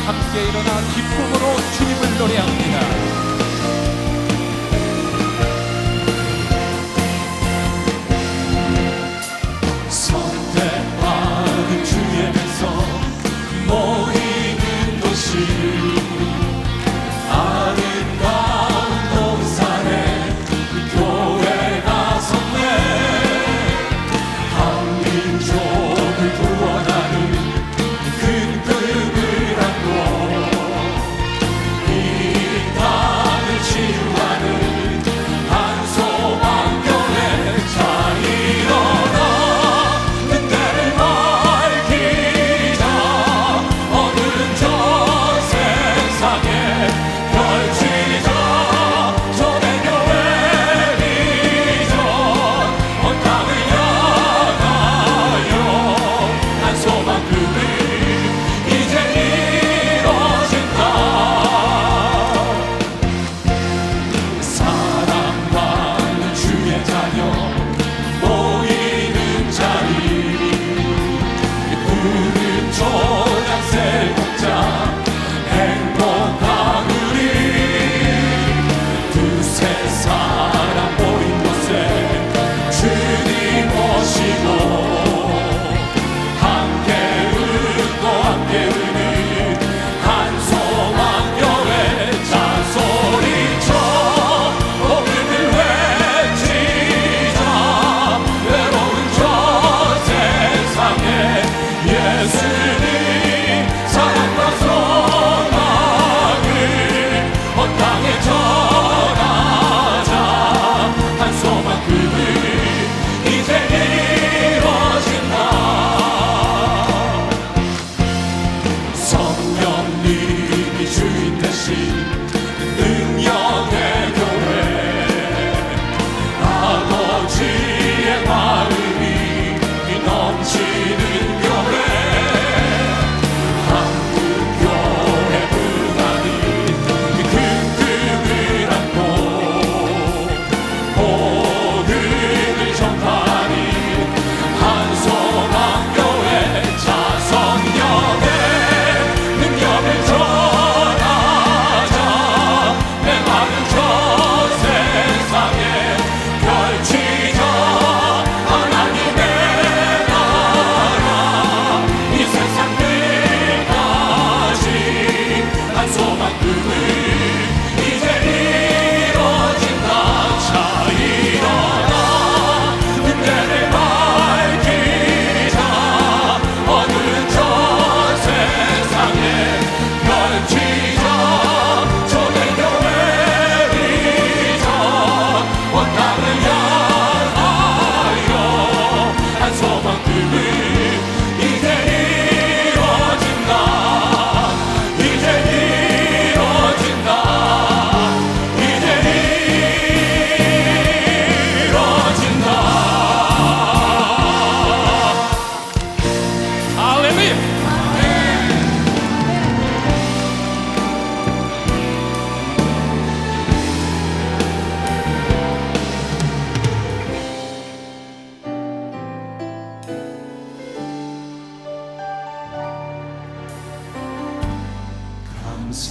함께 일어나 기쁨으로 주님을 노래합니다.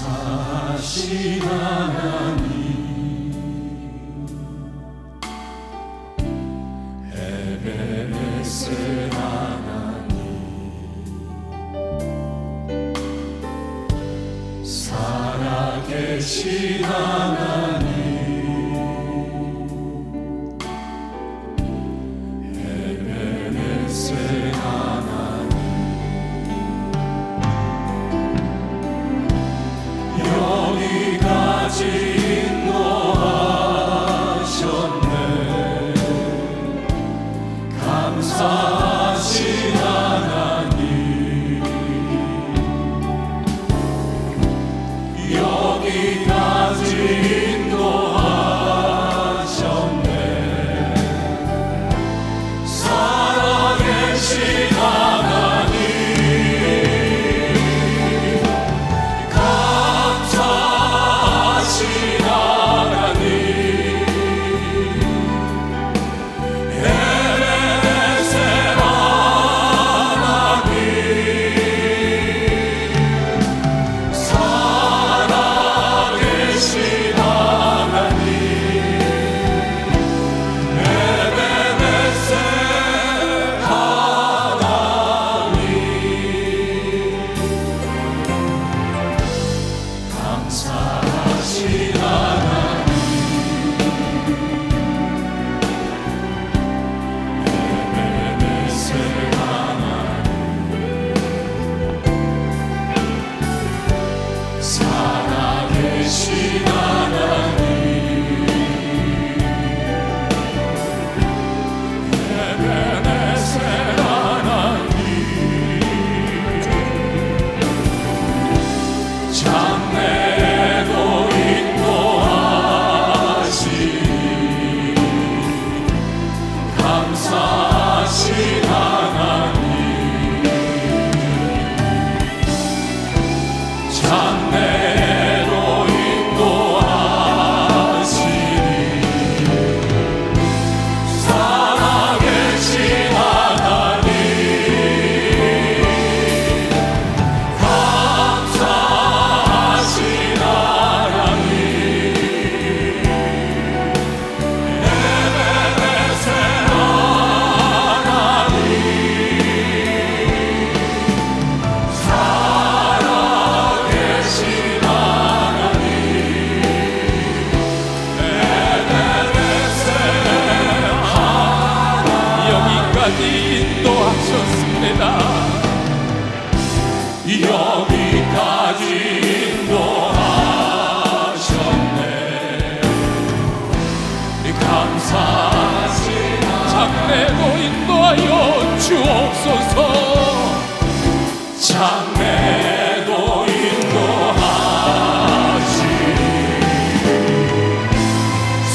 감사하신 하나님, 에베네셀 하나님, 살아계신 하나님, 에베네셀 하나님, 여기까지 인도하셨네. 감사하신 하나님, 여기까지 인도하셨네. 살아계신 하나님, 감사하신 하나님, 에베네셀 하나님, 살아계신 하나님 에베네셀 하나님 장래도 인도하시니 감사하신 하나님 장래로 인도하시니 살아계신 하나님 감사하신 하나님 에베네셀 하나님 살아계신 하나님 에베네셀 여기까지 인도하셨습니다. 여기까지 인도하셨네 감사하신 장래도 인도하여 주옵소서. 장래도 인도하시니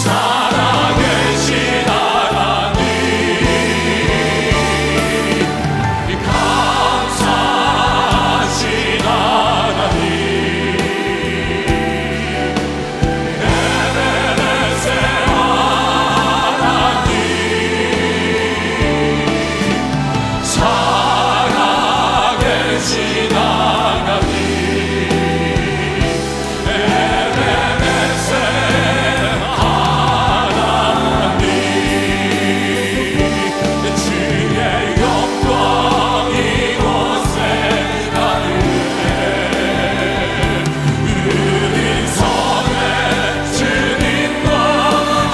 살아계신 하나님 감사하신 하나님 에베네셀 하나님 살아계신 하나님 에베네셀 하나님 주의 영광 이곳에 가득해 우리 손에 주님과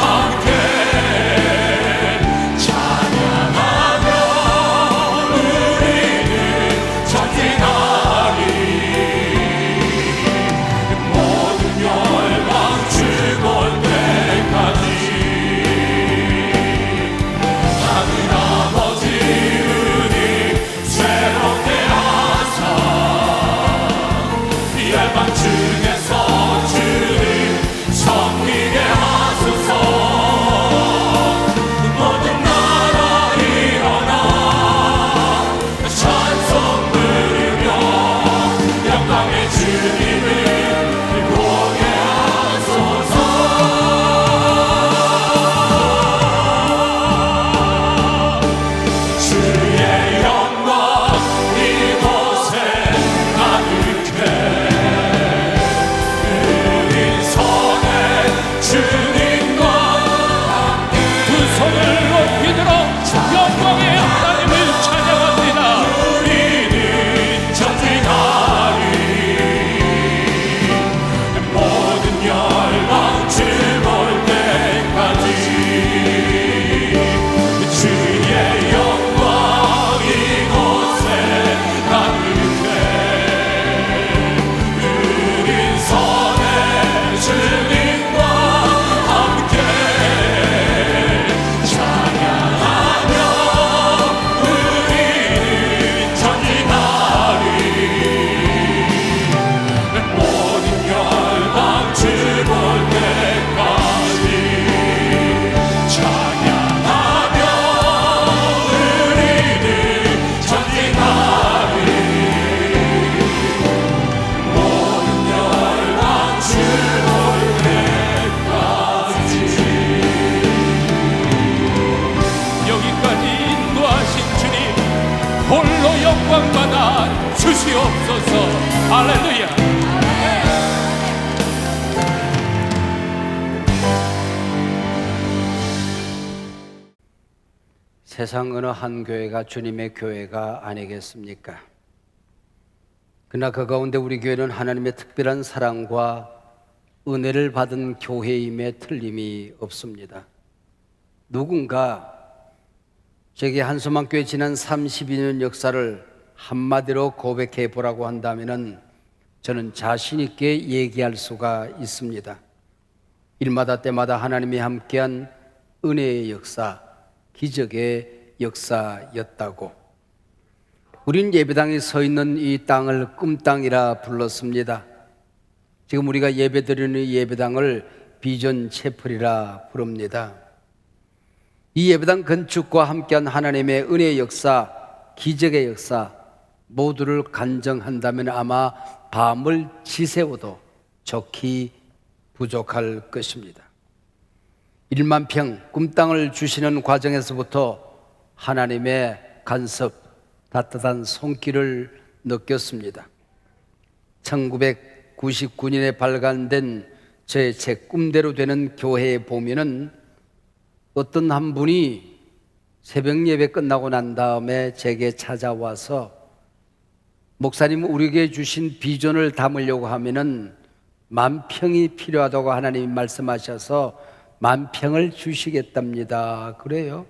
함께 찬양하며 우리는 전진하리 모든 열방 죽을 때까지 하늘 아버지 우리 새롭게 하사 열방 중에서 주님 섬기게 하소서 모든 나라 일어나 찬송 부르며 영광의 주님을 보게 하소서 주의 영광 이곳에 가득해 우리 손에 주님과 두 손을 높이 들어 영광의 하나님을 찬양합니다. 우리는 전진하리 모든 열방 주볼 때까지 주의 영광 이곳에 가득해 우린 손에 주님과 함께 찬양하며 우리는 전진하리 모든 열방 주볼 때까지 찬양하며 우리는 전진하리 모든 열방 주볼 때까지 여기까지 인도하신 주님 홀로 영광받아 주시옵소서. 할렐루야. 세상 어느 한 교회가 주님의 교회가 아니겠습니까? 그러나 그 가운데 우리 교회는 하나님의 특별한 사랑과 은혜를 받은 교회임에 틀림이 없습니다. 누군가 제게 한소망교회 지난 32년 역사를 한마디로 고백해 보라고 한다면은 저는 자신 있게 얘기할 수가 있습니다. 일마다 때마다 하나님이 함께한 은혜의 역사, 기적의 역사였다고. 우린 예배당에 서 있는 이 땅을 꿈땅이라 불렀습니다. 지금 우리가 예배드리는 이 예배당을 비전 채플이라 부릅니다. 이 예배당 건축과 함께한 하나님의 은혜의 역사, 기적의 역사 모두를 간정한다면 아마 밤을 지새워도 좋기 부족할 것입니다. 1만 평 꿈땅을 주시는 과정에서부터 하나님의 간섭, 따뜻한 손길을 느꼈습니다. 1999년에 발간된 제 꿈대로 되는 교회에 보면은 어떤 한 분이 새벽 예배 끝나고 난 다음에 제게 찾아와서 목사님, 우리에게 주신 비전을 담으려고 하면은 10,000평이 필요하다고 하나님이 말씀하셔서 10,000평을 주시겠답니다. 그래요.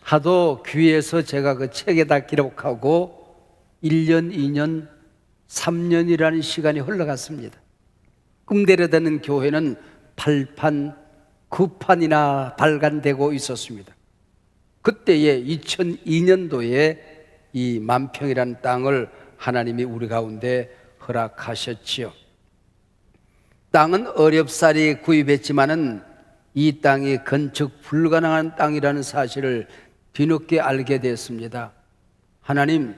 하도 귀에서 제가 그 책에다 기록하고 1년, 2년, 3년이라는 시간이 흘러갔습니다. 꿈대로 되는 교회는 8판, 9판이나 발간되고 있었습니다. 그때에 2002년도에 이 10,000평이라는 땅을 하나님이 우리 가운데 허락하셨지요. 땅은 어렵사리 구입했지만은 이 땅이 건축 불가능한 땅이라는 사실을 뒤늦게 알게 됐습니다. 하나님,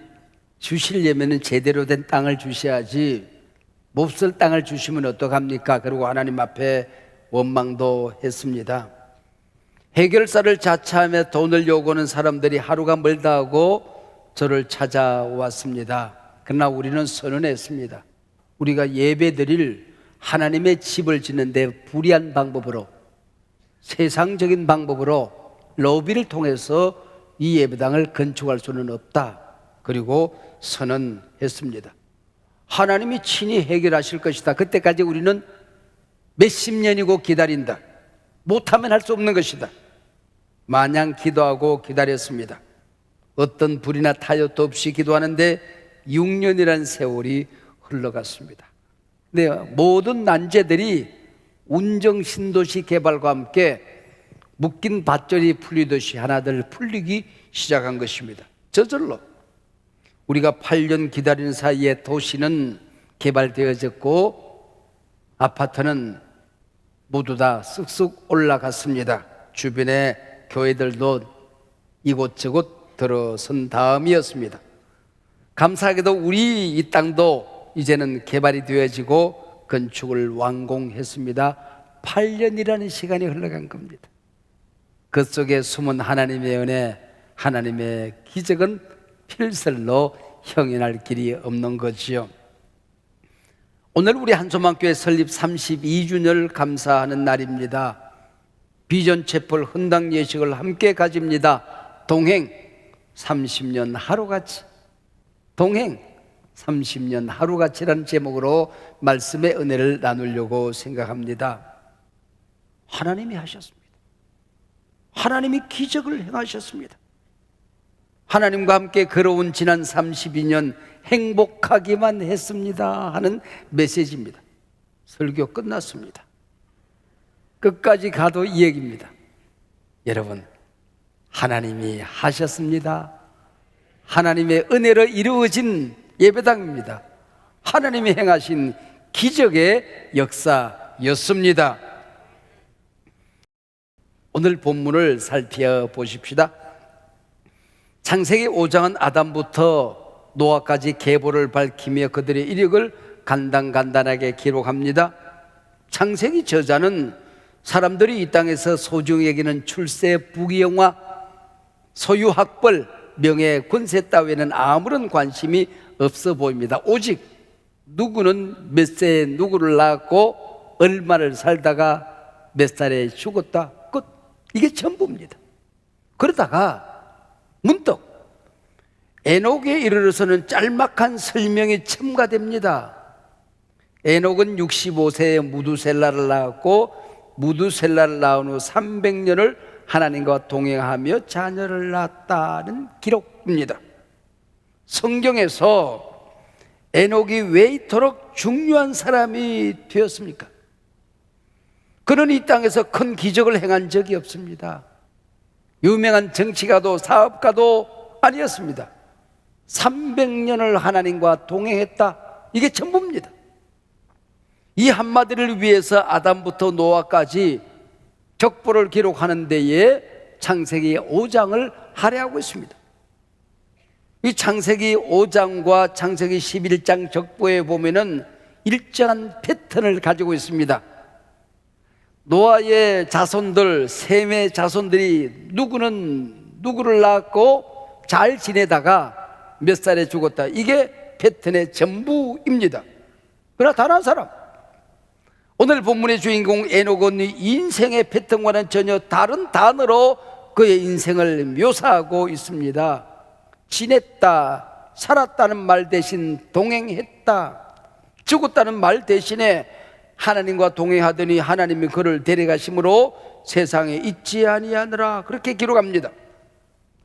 주시려면 제대로 된 땅을 주셔야지 몹쓸 땅을 주시면 어떡합니까? 그리고 하나님 앞에 원망도 했습니다. 해결사를 자처하며 돈을 요구하는 사람들이 하루가 멀다 하고 저를 찾아왔습니다. 그러나 우리는 선언했습니다. 우리가 예배드릴 하나님의 집을 짓는데 불의한 방법으로, 세상적인 방법으로 로비를 통해서 이 예배당을 건축할 수는 없다. 그리고 선언했습니다. 하나님이 친히 해결하실 것이다. 그때까지 우리는 몇십 년이고 기다린다. 못하면 할 수 없는 것이다. 마냥 기도하고 기다렸습니다. 어떤 불이나 타협도 없이 기도하는데 6년이라는 세월이 흘러갔습니다. 네, 모든 난제들이 운정신도시 개발과 함께 묶인 밧줄이 풀리듯이 하나둘 풀리기 시작한 것입니다. 저절로 우리가 8년 기다리는 사이에 도시는 개발되어졌고 아파트는 모두 다 쑥쑥 올라갔습니다. 주변의 교회들도 이곳저곳 들어선 다음이었습니다. 감사하게도 우리 이 땅도 이제는 개발이 되어지고 건축을 완공했습니다. 8년이라는 시간이 흘러간 겁니다. 그 속에 숨은 하나님의 은혜, 하나님의 기적은 필설로 형연할 길이 없는 거지요. 오늘 우리 한소망교회 설립 32주년을 감사하는 날입니다. 비전 채플 헌당 예식을 함께 가집니다. 동행 30년 하루같이, 동행 30년 하루같이라는 제목으로 말씀의 은혜를 나누려고 생각합니다. 하나님이 하셨습니다. 하나님이 기적을 행하셨습니다. 하나님과 함께 걸어온 지난 32년 행복하기만 했습니다 하는 메시지입니다. 설교 끝났습니다. 끝까지 가도 이 얘기입니다. 여러분, 하나님이 하셨습니다. 하나님의 은혜로 이루어진 예배당입니다. 하나님이 행하신 기적의 역사였습니다. 오늘 본문을 살펴보십시다. 창세기 5장은 아담부터 노아까지 계보를 밝히며 그들의 이력을 간단하게 기록합니다. 창세기 저자는 사람들이 이 땅에서 소중히 여기는 출세, 부귀영화, 소유, 학벌, 명예, 권세 따위에는 아무런 관심이 없어 보입니다. 오직 누구는 몇 세에 누구를 낳았고 얼마를 살다가 몇 살에 죽었다, 끝. 이게 전부입니다. 그러다가 문득 에녹에 이르러서는 짤막한 설명이 첨가됩니다. 에녹은 65세에 무두셀라를 낳았고 무두셀라를 낳은 후 300년을 하나님과 동행하며 자녀를 낳았다는 기록입니다. 성경에서 에녹이 왜 이토록 중요한 사람이 되었습니까? 그는 이 땅에서 큰 기적을 행한 적이 없습니다. 유명한 정치가도 사업가도 아니었습니다. 300년을 하나님과 동행했다. 이게 전부입니다. 이 한마디를 위해서 아담부터 노아까지 격보를 기록하는 데에 창세기 5장을 할애하고 있습니다. 이 창세기 5장과 창세기 11장 격보에 보면은 일정한 패턴을 가지고 있습니다. 노아의 자손들, 셈의 자손들이 누구는 누구를 낳았고 잘 지내다가 몇 살에 죽었다. 이게 패턴의 전부입니다. 그러나 단 한 사람, 오늘 본문의 주인공 에녹은 인생의 패턴과는 전혀 다른 단어로 그의 인생을 묘사하고 있습니다. 지냈다, 살았다는 말 대신 동행했다, 죽었다는 말 대신에 하나님과 동행하더니 하나님이 그를 데려가심으로 세상에 있지 아니하느라, 그렇게 기록합니다.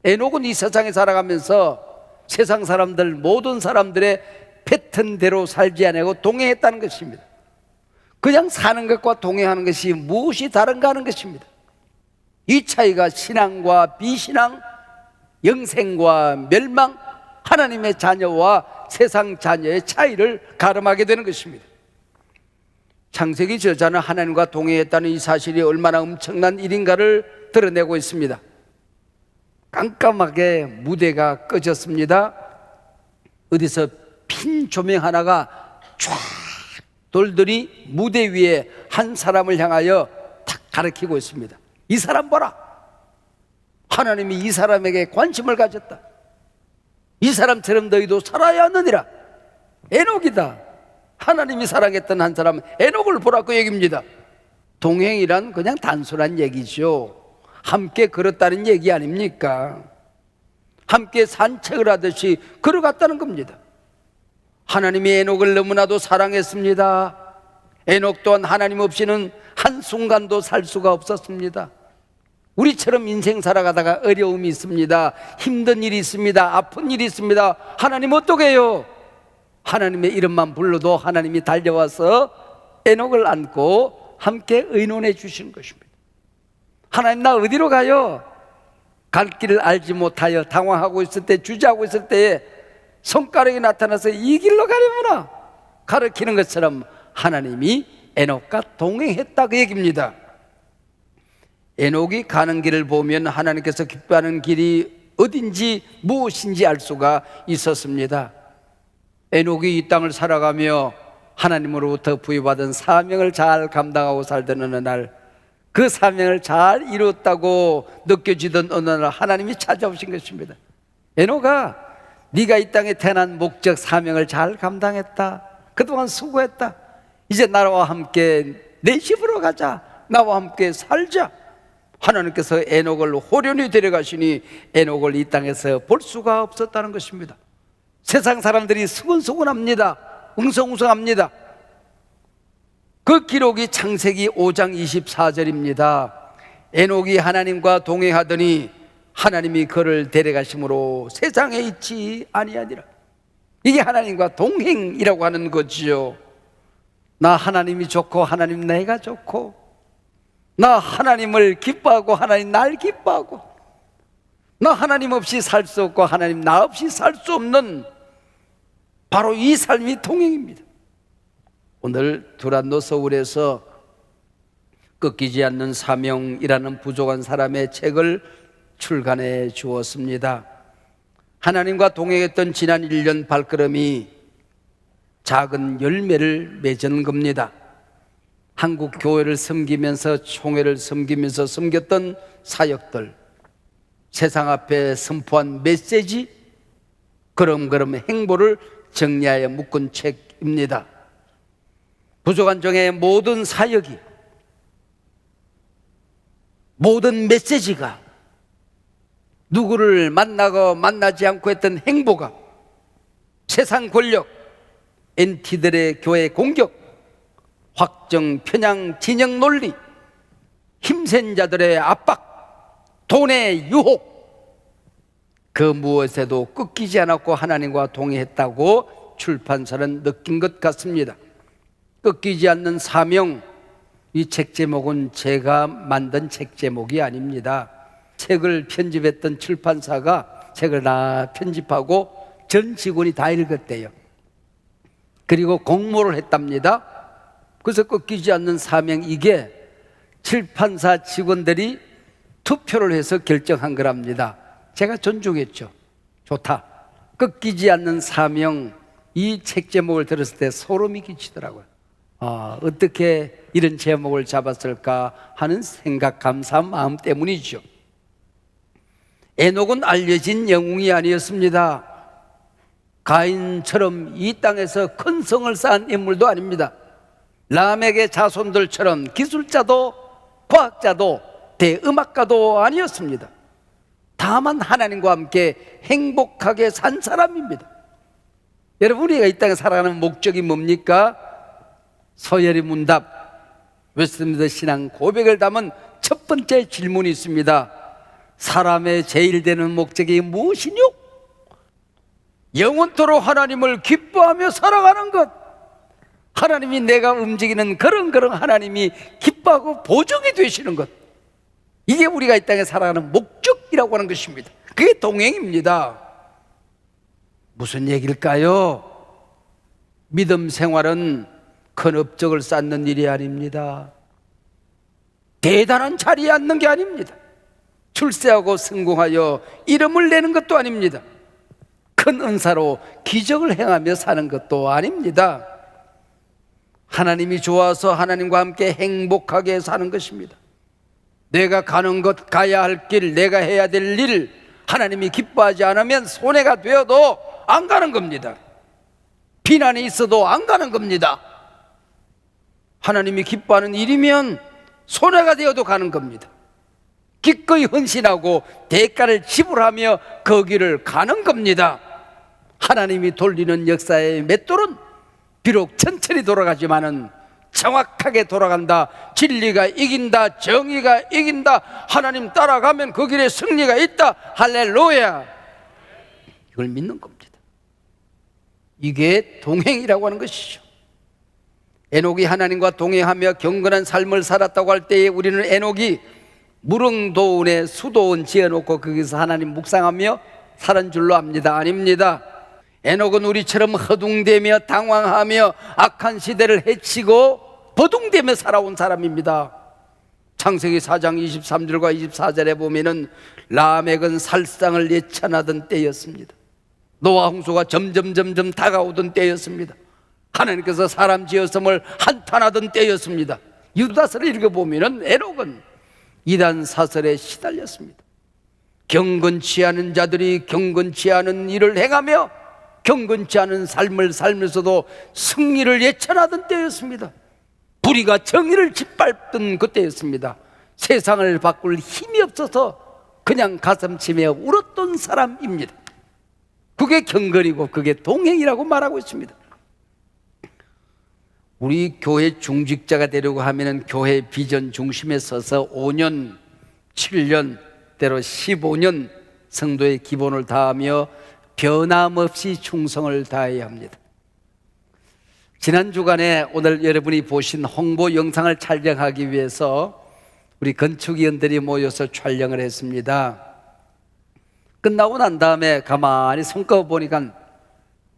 에녹은 이 세상에 살아가면서 세상 사람들, 모든 사람들의 패턴대로 살지 않고 동행했다는 것입니다. 그냥 사는 것과 동행하는 것이 무엇이 다른가 하는 것입니다. 이 차이가 신앙과 비신앙, 영생과 멸망, 하나님의 자녀와 세상 자녀의 차이를 가름하게 되는 것입니다. 창세기 저자는 하나님과 동행했다는 이 사실이 얼마나 엄청난 일인가를 드러내고 있습니다. 깜깜하게 무대가 꺼졌습니다. 어디서 핀 조명 하나가 쫙 돌더니 무대 위에 한 사람을 향하여 탁 가리키고 있습니다. 이 사람 보라. 하나님이 이 사람에게 관심을 가졌다. 이 사람처럼 너희도 살아야 하느니라. 에녹이다. 하나님이 사랑했던 한 사람 에녹을 보라, 그 얘기입니다. 동행이란 그냥 단순한 얘기죠. 함께 걸었다는 얘기 아닙니까? 함께 산책을 하듯이 걸어갔다는 겁니다. 하나님이 에녹을 너무나도 사랑했습니다. 에녹 또한 하나님 없이는 한순간도 살 수가 없었습니다. 우리처럼 인생 살아가다가 어려움이 있습니다. 힘든 일이 있습니다. 아픈 일이 있습니다. 하나님 어떻게 해요? 하나님의 이름만 불러도 하나님이 달려와서 에녹을 안고 함께 의논해 주시는 것입니다. 하나님, 나 어디로 가요? 갈 길을 알지 못하여 당황하고 있을 때, 주저하고 있을 때에 손가락이 나타나서 이 길로 가려구나 가르치는 것처럼 하나님이 에녹과 동행했다, 그 얘기입니다. 에녹이 가는 길을 보면 하나님께서 기뻐하는 길이 어딘지 무엇인지 알 수가 있었습니다. 에녹이 이 땅을 살아가며 하나님으로부터 부여받은 사명을 잘 감당하고 살던 어느 날, 그 사명을 잘 이루었다고 느껴지던 어느 날 하나님이 찾아오신 것입니다. 에녹아, 네가 이 땅에 태어난 목적 사명을 잘 감당했다. 그동안 수고했다. 이제 나와 함께 내 집으로 가자. 나와 함께 살자. 하나님께서 에녹을 호련히 데려가시니 에녹을 이 땅에서 볼 수가 없었다는 것입니다. 세상 사람들이 수근수근합니다. 웅성웅성합니다. 그 기록이 창세기 5장 24절입니다. 에녹이 하나님과 동행하더니 하나님이 그를 데려가심으로 세상에 있지 아니하니라. 이게 하나님과 동행이라고 하는 거지요. 나 하나님이 좋고 하나님 내가 좋고, 나 하나님을 기뻐하고 하나님 날 기뻐하고, 나 하나님 없이 살 수 없고 하나님 나 없이 살 수 없는 바로 이 삶이 동행입니다. 오늘 두란노 서울에서 꺾이지 않는 사명이라는 부족한 사람의 책을 출간해 주었습니다. 하나님과 동행했던 지난 1년 발걸음이 작은 열매를 맺은 겁니다. 한국 교회를 섬기면서, 총회를 섬기면서 섬겼던 사역들, 세상 앞에 선포한 메시지, 그럼 행보를 정리하여 묶은 책입니다. 부족한 종의 모든 사역이, 모든 메시지가, 누구를 만나고 만나지 않고 했던 행보가, 세상 권력, 엔티들의 교회 공격, 확정, 편향, 진영 논리, 힘센 자들의 압박, 돈의 유혹, 그 무엇에도 꺾이지 않았고 하나님과 동행했다고 출판사는 느낀 것 같습니다. 꺾이지 않는 사명, 이 책 제목은 제가 만든 책 제목이 아닙니다. 책을 편집했던 출판사가 책을 다 편집하고 전 직원이 다 읽었대요. 그리고 공모를 했답니다. 그래서 꺾이지 않는 사명, 이게 출판사 직원들이 투표를 해서 결정한 거랍니다. 제가 존중했죠. 좋다. 꺾이지 않는 사명, 이 책 제목을 들었을 때 소름이 끼치더라고요. 어떻게 이런 제목을 잡았을까 하는 생각, 감사한 마음 때문이죠. 에녹은 알려진 영웅이 아니었습니다. 가인처럼 이 땅에서 큰 성을 쌓은 인물도 아닙니다. 라멕의 자손들처럼 기술자도 과학자도 대음악가도 아니었습니다. 다만 하나님과 함께 행복하게 산 사람입니다. 여러분, 우리가 이 땅에 살아가는 목적이 뭡니까? 서열의 문답, 웨스트민스터 신앙 고백을 담은 첫 번째 질문이 있습니다. 사람의 제일 되는 목적이 무엇이뇨? 영원토록 하나님을 기뻐하며 살아가는 것. 하나님이 내가 움직이는 그런 하나님이 기뻐하고 보정이 되시는 것. 이게 우리가 이 땅에 살아가는 목적이라고 하는 것입니다. 그게 동행입니다. 무슨 얘기일까요? 믿음 생활은 큰 업적을 쌓는 일이 아닙니다. 대단한 자리에 앉는 게 아닙니다. 출세하고 성공하여 이름을 내는 것도 아닙니다. 큰 은사로 기적을 행하며 사는 것도 아닙니다. 하나님이 좋아서 하나님과 함께 행복하게 사는 것입니다. 내가 가는 것, 가야 할 길, 내가 해야 될 일, 하나님이 기뻐하지 않으면 손해가 되어도 안 가는 겁니다. 비난이 있어도 안 가는 겁니다. 하나님이 기뻐하는 일이면 손해가 되어도 가는 겁니다. 기꺼이 헌신하고 대가를 지불하며 그 길을 가는 겁니다. 하나님이 돌리는 역사의 맷돌은 비록 천천히 돌아가지만은 정확하게 돌아간다. 진리가 이긴다. 정의가 이긴다. 하나님 따라가면 그 길에 승리가 있다. 할렐루야. 이걸 믿는 겁니다. 이게 동행이라고 하는 것이죠. 에녹이 하나님과 동행하며 경건한 삶을 살았다고 할 때에 우리는 에녹이 무릉도원에 수도원 지어놓고 거기서 하나님 묵상하며 살은 줄로 압니다. 아닙니다. 에녹은 우리처럼 허둥대며 당황하며 악한 시대를 헤치고 버둥대며 살아온 사람입니다. 창세기 4장 23절과 24절에 보면은 라멕은 살상을 예찬하던 때였습니다. 노아 홍수가 점점 다가오던 때였습니다. 하나님께서 사람 지었음을 한탄하던 때였습니다. 유다서를 읽어보면은 에녹은 이단 사설에 시달렸습니다. 경건치 않은 자들이 경건치 않은 일을 행하며 경건치 않은 삶을 살면서도 승리를 예찬하던 때였습니다. 불의가 정의를 짓밟던 그때였습니다. 세상을 바꿀 힘이 없어서 그냥 가슴 치며 울었던 사람입니다. 그게 경건이고 그게 동행이라고 말하고 있습니다. 우리 교회 중직자가 되려고 하면은 교회 비전 중심에 서서 5년, 7년, 때로 15년 성도의 기본을 다하며 변함없이 충성을 다해야 합니다. 지난 주간에 오늘 여러분이 보신 홍보 영상을 촬영하기 위해서 우리 건축위원들이 모여서 촬영을 했습니다. 끝나고 난 다음에 가만히 손꼽아 보니까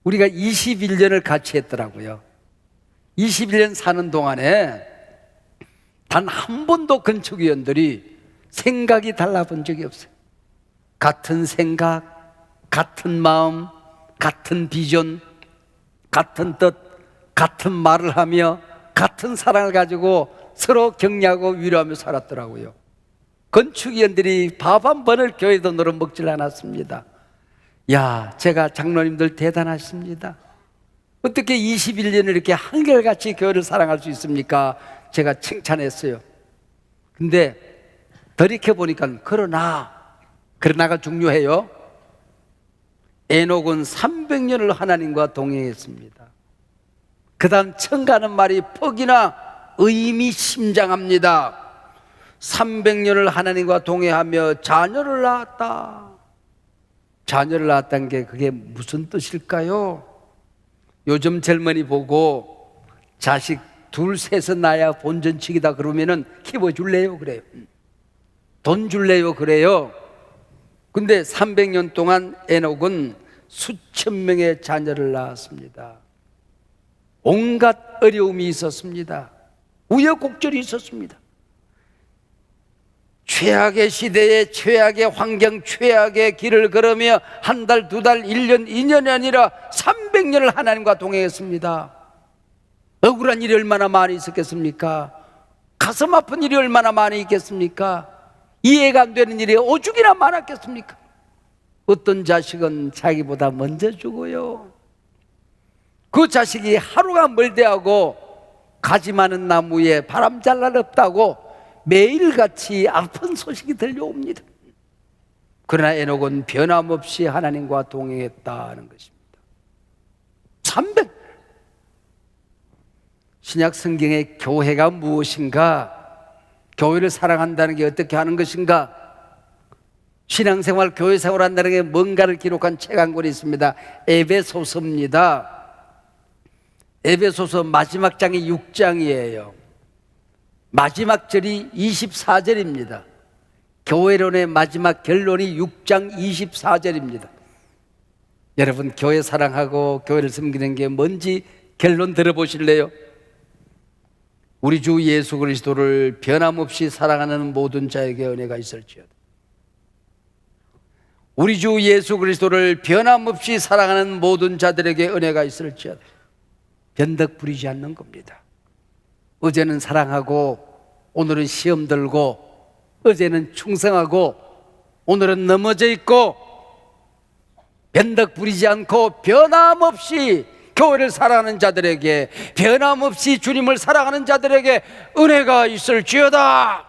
우리가 21년을 같이 했더라고요. 21년 사는 동안에 단 한 번도 건축위원들이 생각이 달라본 적이 없어요. 같은 생각, 같은 마음, 같은 비전, 같은 뜻, 같은 말을 하며 같은 사랑을 가지고 서로 격려하고 위로하며 살았더라고요. 건축위원들이 밥 한 번을 교회 돈으로 먹질 않았습니다. 야, 제가 장로님들 대단하십니다. 어떻게 21년을 이렇게 한결같이 교회를 사랑할 수 있습니까? 제가 칭찬했어요. 근데 돌이켜보니까 그러나가 중요해요. 에녹은 300년을 하나님과 동행했습니다. 그 다음 청가는 말이 퍽이나 의미심장합니다. 300년을 하나님과 동행하며 자녀를 낳았다. 자녀를 낳았다는 게 그게 무슨 뜻일까요? 요즘 젊은이 보고 자식 둘 셋은 나야 본전치기다 그러면은 키워줄래요? 그래요. 돈 줄래요? 그래요. 근데 300년 동안 에녹은 수천 명의 자녀를 낳았습니다. 온갖 어려움이 있었습니다. 우여곡절이 있었습니다. 최악의 시대에 최악의 환경, 최악의 길을 걸으며 한 달, 두 달, 1년, 2년이 아니라 300년을 하나님과 동행했습니다. 억울한 일이 얼마나 많이 있었겠습니까? 가슴 아픈 일이 얼마나 많이 있겠습니까? 이해가 안 되는 일이 오죽이나 많았겠습니까? 어떤 자식은 자기보다 먼저 죽어요. 그 자식이 하루가 멀대하고 가지 많은 나무에 바람 잘 날 없다고 매일같이 아픈 소식이 들려옵니다. 그러나 에녹은 변함없이 하나님과 동행했다는 것입니다. 300. 신약 성경의 교회가 무엇인가? 교회를 사랑한다는 게 어떻게 하는 것인가? 신앙생활, 교회생활 한다는 게 뭔가를 기록한 책 한 권이 있습니다. 에베소서입니다. 에베소서 마지막 장이 6장이에요. 마지막 절이 24절입니다. 교회론의 마지막 결론이 6장 24절입니다. 여러분, 교회 사랑하고 교회를 섬기는 게 뭔지 결론 들어보실래요? 우리 주 예수 그리스도를 변함없이 사랑하는 모든 자에게 은혜가 있을지어다. 우리 주 예수 그리스도를 변함없이 사랑하는 모든 자들에게 은혜가 있을지어다. 변덕 부리지 않는 겁니다. 어제는 사랑하고 오늘은 시험 들고, 어제는 충성하고 오늘은 넘어져 있고, 변덕 부리지 않고 변함없이 교회를 사랑하는 자들에게, 변함없이 주님을 사랑하는 자들에게 은혜가 있을지어다.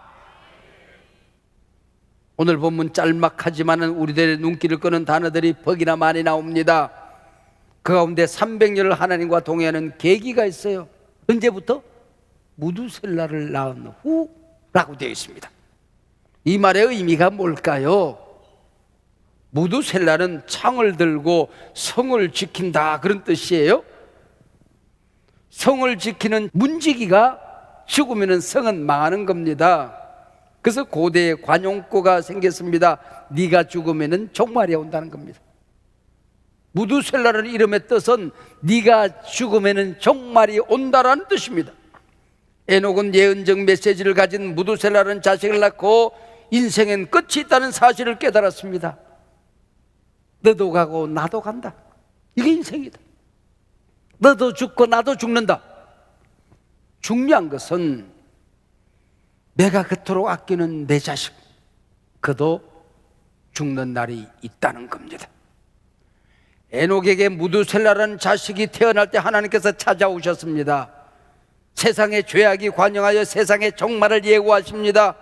오늘 본문 짤막하지만은 우리들의 눈길을 끄는 단어들이 벅이나 많이 나옵니다. 그 가운데 300년을 하나님과 동행하는 계기가 있어요. 언제부터? 무두셀라를 낳은 후라고 되어 있습니다. 이 말의 의미가 뭘까요? 무두셀라는 창을 들고 성을 지킨다, 그런 뜻이에요. 성을 지키는 문지기가 죽으면 성은 망하는 겁니다. 그래서 고대에 관용구가 생겼습니다. 네가 죽으면 종말이 온다는 겁니다. 무두셀라라는 이름의 뜻은 네가 죽으면 종말이 온다라는 뜻입니다. 에녹은 예언적 메시지를 가진 무두셀라라는 자식을 낳고 인생엔 끝이 있다는 사실을 깨달았습니다. 너도 가고 나도 간다. 이게 인생이다. 너도 죽고 나도 죽는다. 중요한 것은 내가 그토록 아끼는 내 자식, 그도 죽는 날이 있다는 겁니다. 에녹에게 무두셀라라는 자식이 태어날 때 하나님께서 찾아오셨습니다. 세상의 죄악이 관영하여 세상의 종말을 예고하십니다.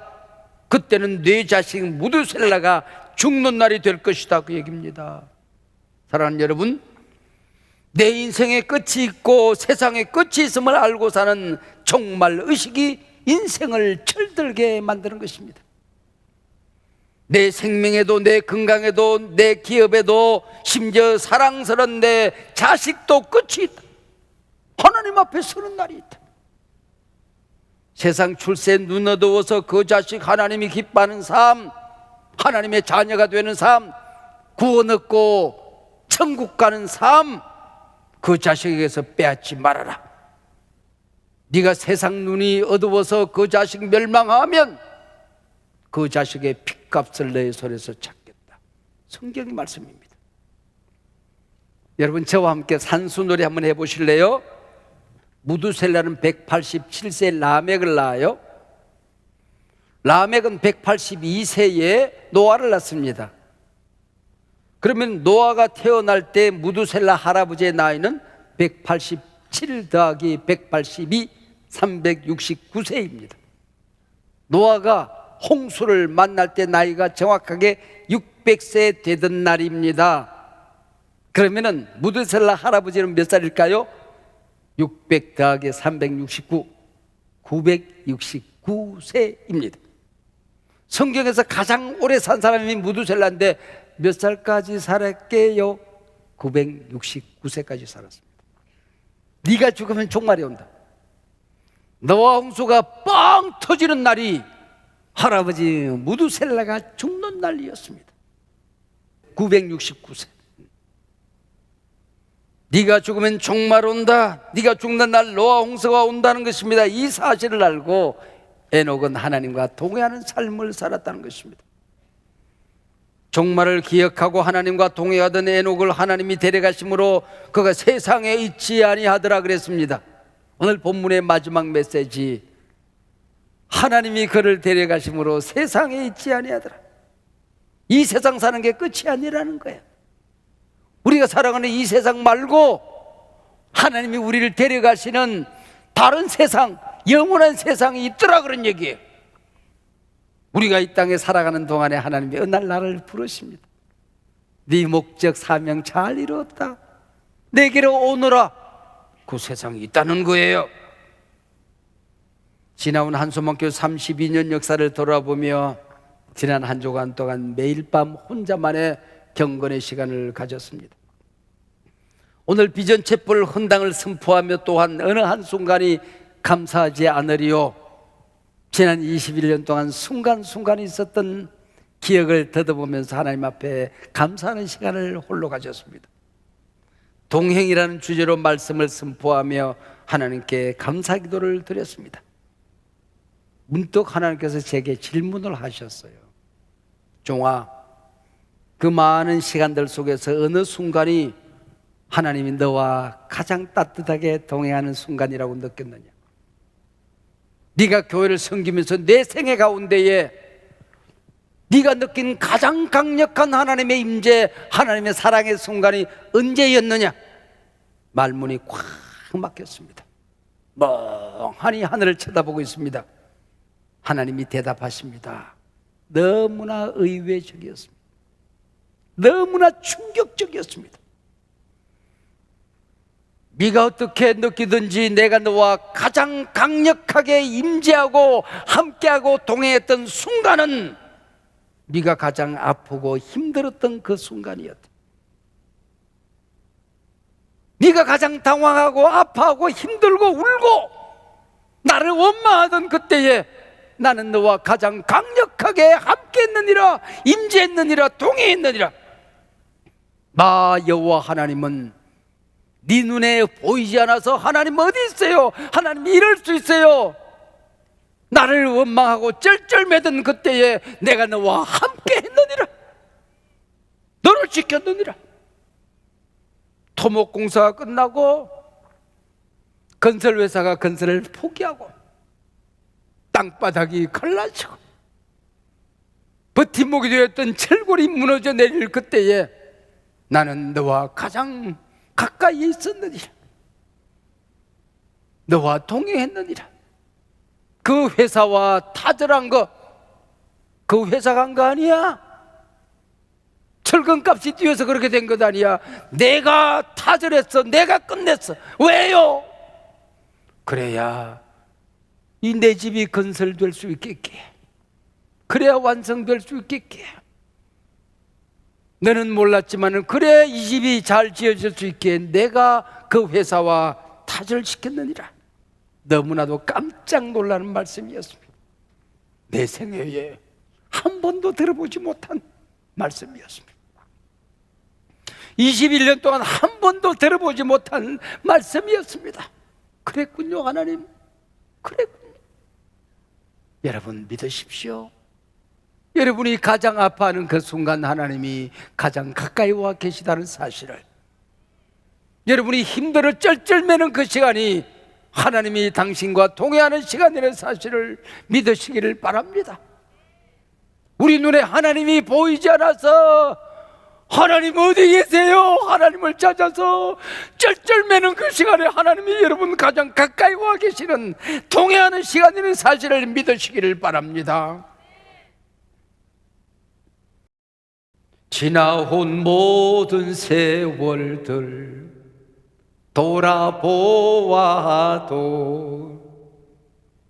그때는 네 자식 무두셀라가 죽는 날이 될 것이다, 그 얘기입니다. 사랑하는 여러분, 내 인생의 끝이 있고 세상의 끝이 있음을 알고 사는 종말 의식이 인생을 철들게 만드는 것입니다. 내 생명에도, 내 건강에도, 내 기업에도, 심지어 사랑스러운 내 자식도 끝이 있다. 하나님 앞에 서는 날이 있다. 세상 출세에 눈 어두워서 그 자식 하나님이 기뻐하는 삶, 하나님의 자녀가 되는 삶, 구원 얻고 천국 가는 삶, 그 자식에게서 빼앗지 말아라. 네가 세상 눈이 어두워서 그 자식 멸망하면 그 자식의 핏값을 내 손에서 찾겠다. 성경의 말씀입니다. 여러분, 저와 함께 산수놀이 한번 해보실래요? 무두셀라는 187세 라멕을 낳아요. 라멕은 182세에 노아를 낳습니다. 그러면 노아가 태어날 때 무두셀라 할아버지의 나이는 187 더하기 182, 369세입니다. 노아가 홍수를 만날 때 나이가 정확하게 600세 되던 날입니다. 그러면은 무두셀라 할아버지는 몇 살일까요? 600 더하기 369, 969세입니다. 성경에서 가장 오래 산 사람이 무두셀라인데 몇 살까지 살았게요? 969세까지 살았습니다. 네가 죽으면 종말이 온다. 노아 홍수가 빵 터지는 날이 할아버지 무두셀라가 죽는 날이었습니다. 969세. 네가 죽으면 종말 온다. 네가 죽는 날 노아 홍수가 온다는 것입니다. 이 사실을 알고 에녹은 하나님과 동행하는 삶을 살았다는 것입니다. 종말을 기억하고 하나님과 동행하던 에녹을 하나님이 데려가심으로 그가 세상에 있지 아니하더라 그랬습니다. 오늘 본문의 마지막 메시지, 하나님이 그를 데려가심으로 세상에 있지 아니하더라. 이 세상 사는 게 끝이 아니라는 거야. 우리가 살아가는 이 세상 말고 하나님이 우리를 데려가시는 다른 세상, 영원한 세상이 있더라 그런 얘기예요. 우리가 이 땅에 살아가는 동안에 하나님이 어느 날 나를 부르십니다. 네 목적 사명 잘 이루었다. 내게로 오너라. 그 세상이 있다는 거예요. 지나온 한소망교회 32년 역사를 돌아보며 지난 한 주간 동안 매일 밤 혼자만의 경건의 시간을 가졌습니다. 오늘 비전 촛불 헌당을 선포하며 또한 어느 한순간이 감사하지 않으리요. 지난 21년 동안 순간순간 있었던 기억을 더듬으면서 하나님 앞에 감사하는 시간을 홀로 가졌습니다. 동행이라는 주제로 말씀을 선포하며 하나님께 감사 기도를 드렸습니다. 문득 하나님께서 제게 질문을 하셨어요. 종아, 그 많은 시간들 속에서 어느 순간이 하나님이 너와 가장 따뜻하게 동행하는 순간이라고 느꼈느냐? 네가 교회를 섬기면서 내 생애 가운데에 네가 느낀 가장 강력한 하나님의 임재, 하나님의 사랑의 순간이 언제였느냐? 말문이 꽉 막혔습니다. 멍하니 하늘을 쳐다보고 있습니다. 하나님이 대답하십니다. 너무나 의외적이었습니다. 너무나 충격적이었습니다. 네가 어떻게 느끼든지 내가 너와 가장 강력하게 임재하고 함께하고 동행했던 순간은 네가 가장 아프고 힘들었던 그 순간이었다. 네가 가장 당황하고 아파하고 힘들고 울고 나를 원망하던 그때에 나는 너와 가장 강력하게 함께했느니라, 임재했느니라, 동행했느니라. 나 여호와 하나님은 네 눈에 보이지 않아서 하나님 어디 있어요? 하나님 이럴 수 있어요? 나를 원망하고 쩔쩔매던 그때에 내가 너와 함께 했느니라. 너를 지켰느니라. 토목공사가 끝나고 건설회사가 건설을 포기하고 땅바닥이 갈라지고 버팀목이 되었던 철골이 무너져 내릴 그때에 나는 너와 가장 가까이에 있었느니라. 너와 동행했느니라. 그 회사와 타절한 거, 그 회사가 한 거 아니야. 철근값이 뛰어서 그렇게 된 것 아니야. 내가 타절했어. 내가 끝냈어. 왜요? 그래야 이 내 집이 건설될 수 있겠게, 그래야 완성될 수 있겠게. 너는 몰랐지만 그래야 이 집이 잘 지어질 수 있게 내가 그 회사와 타절시켰느니라. 너무나도 깜짝 놀라는 말씀이었습니다. 내 생애에 한 번도 들어보지 못한 말씀이었습니다. 21년 동안 한 번도 들어보지 못한 말씀이었습니다. 그랬군요, 하나님. 그랬군요. 여러분 믿으십시오. 여러분이 가장 아파하는 그 순간 하나님이 가장 가까이 와 계시다는 사실을, 여러분이 힘들어 쩔쩔매는 그 시간이 하나님이 당신과 동행하는 시간이라는 사실을 믿으시기를 바랍니다. 우리 눈에 하나님이 보이지 않아서 하나님 어디 계세요? 하나님을 찾아서 쩔쩔매는 그 시간에 하나님이 여러분 가장 가까이 와 계시는 동행하는 시간이라는 사실을 믿으시기를 바랍니다. 지나온 모든 세월들 돌아보아도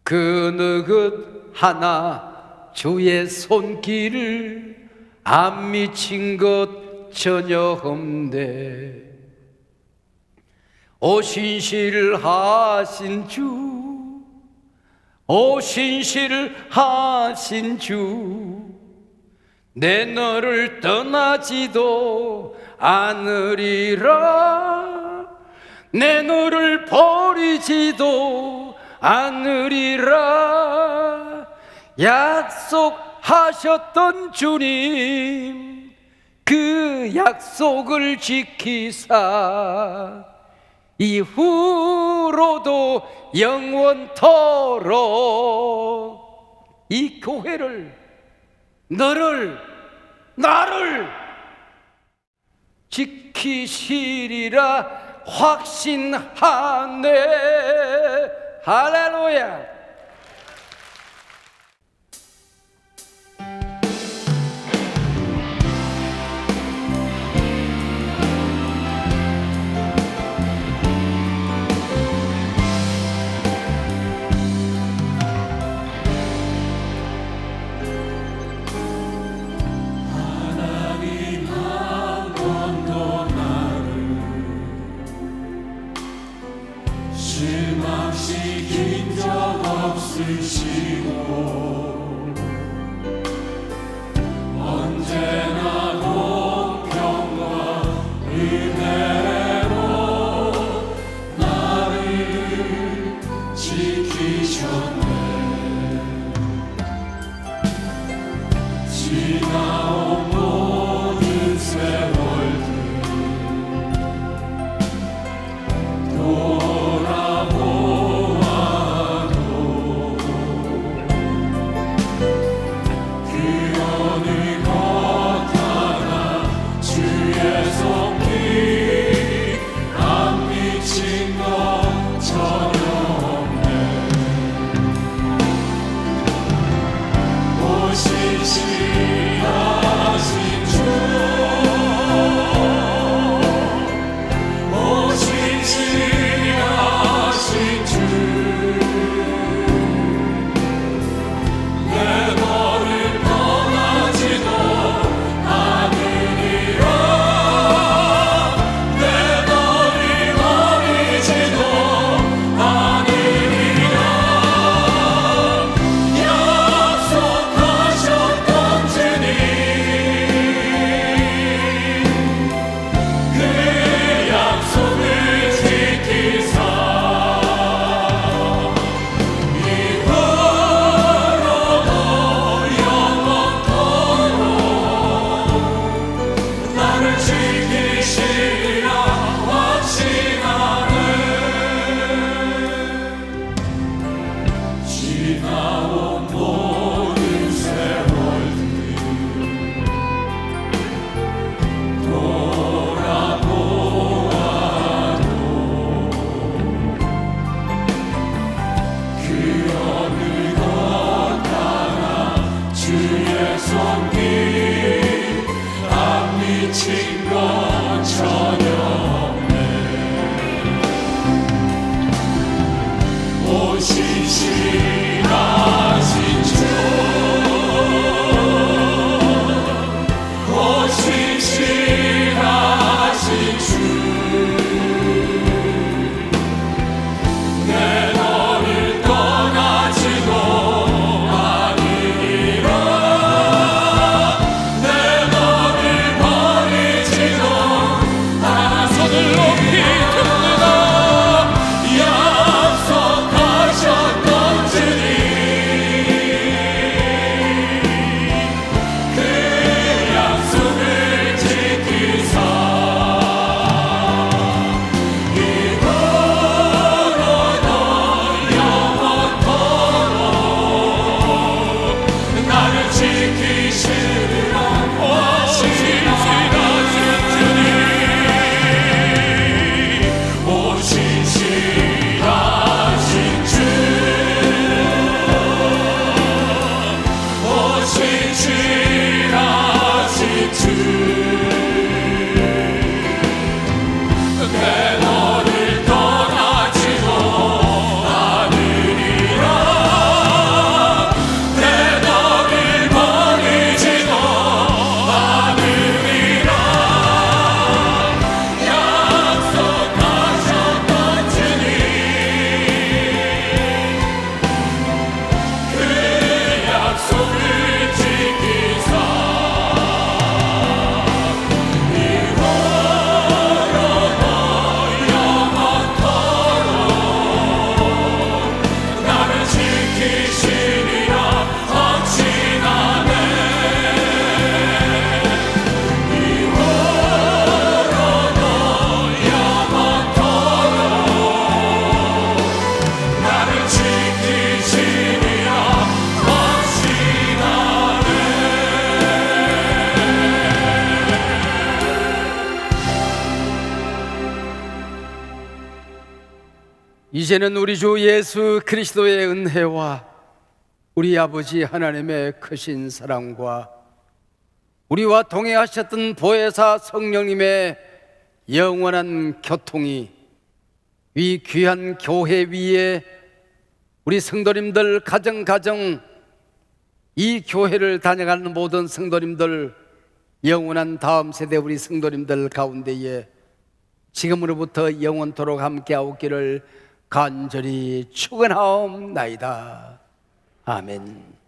그 느긋 하나 주의 손길을 안 미친 것 전혀 없네. 오 신실하신 주, 오 신실하신 주, 내 너를 떠나지도 않으리라, 내 너를 버리지도 않으리라. 약속하셨던 주님, 그 약속을 지키사 이후로도 영원토록 이 교회를, 너를, 나를 지키시리라 확신하네. 할렐루야. 실망시킨 적 없으시고 언제나 공평과 은혜로 나를 지키셨네. 지나온 모든 세월들 약속하셨던 주님 이제는 우리 주 예수 그리스도의 은혜와 우리 아버지 하나님의 크신 사랑과 우리와 동행하셨던 보혜사 성령님의 영원한 교통이 이 귀한 교회 위에 우리 성도님들 가정 이 교회를 다녀가는 모든 성도님들, 영원한 다음 세대 우리 성도님들 가운데에 지금으로부터 영원토록 함께하옵기를 간절히 축원하옵나이다. 아멘.